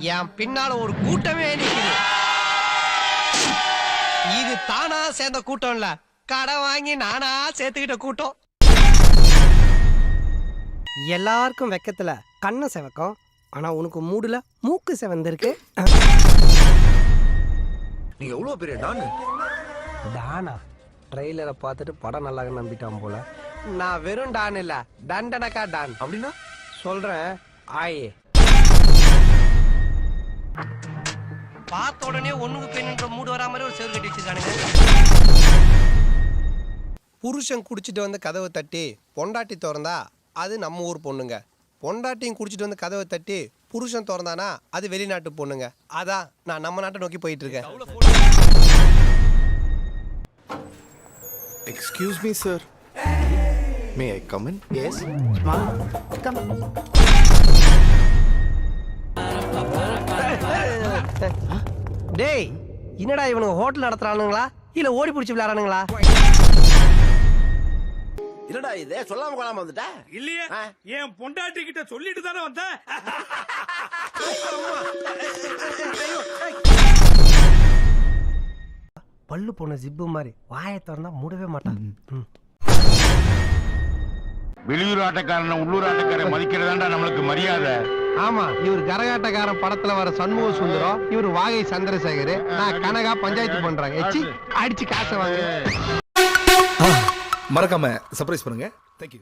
என் பின்னால ஒரு கூட்டமே நிக்குது. இது தானா சேர்ந்த கூட்டம் இல்ல, கடன் வாங்கி நானா சேர்த்துக்கிட்ட கூட்டம். எல்லாருக்கும் வெக்கத்துல கண்ணை செவக்கும், ஆனா உனக்கு மூடுல மூக்கு செவந்திருக்கு. நீ எவ்வளவு பெரிய டான்? டானா? ட்ரெய்லரை பார்த்துட்டு படம் நல்லா நம்பிட்டான் போல. நான் வெறும் டான் இல்ல, டண்டனக்கா டான். அப்படின்னா சொல்றேன் ஆயே. பார்த்த உடனே ஒண்ணுக்கு பெண்ணுன்ற மூடு வரா மாதிரி ஒரு சேர் கட்டி வச்சிருக்கானுங்க. புருஷன் குடிச்சிட்டு வந்து கதவை தட்டி பொண்டாட்டி திறந்தா அது நம்ம ஊர் பொண்ணுங்க. பொண்டாட்டியும் குடிச்சிட்டு வந்து கதவை தட்டி புருஷன் திறந்தானா அது வெளிநாட்டு பொண்ணுங்க. அதான் நான் நம்ம நாட்டை நோக்கி போயிட்டு இருக்கேன். Excuse me sir, may I come in? Yes come. டேய், என்னடா இவனுங்க ஹோட்டல் நடத்துறானுங்களா இல்ல ஓடி பிடிச்சி விளையாடுறானுங்களா? என்னடா இது சொல்லாம கொள்ளாம வந்துட்டா? இல்லையே, என் பொண்டாட்டி கிட்ட சொல்லிட்டு தானே வந்தேன். பல்லு போன ஜிப்பு மாதிரி வாயை திறந்தா மூடவே மாட்டான். வெளியூர் ஆட்டக்காரன் உள்ளூர் ஆட்டக்காரன் மதிக்கிறதாண்டா நம்மளுக்கு மரியாதை. ஆமா, இவர் கரகாட்டக்காரன் படத்துல வர சண்முக சுந்தரம், இவர் வாகை சந்திரசேகர், நான் கனகா பஞ்சாயத்து பண்றாங்க. அடிச்சு காசை வாங்க. மறக்காம சர்ப்ரைஸ் பண்ணுங்க. தேங்க்யூ.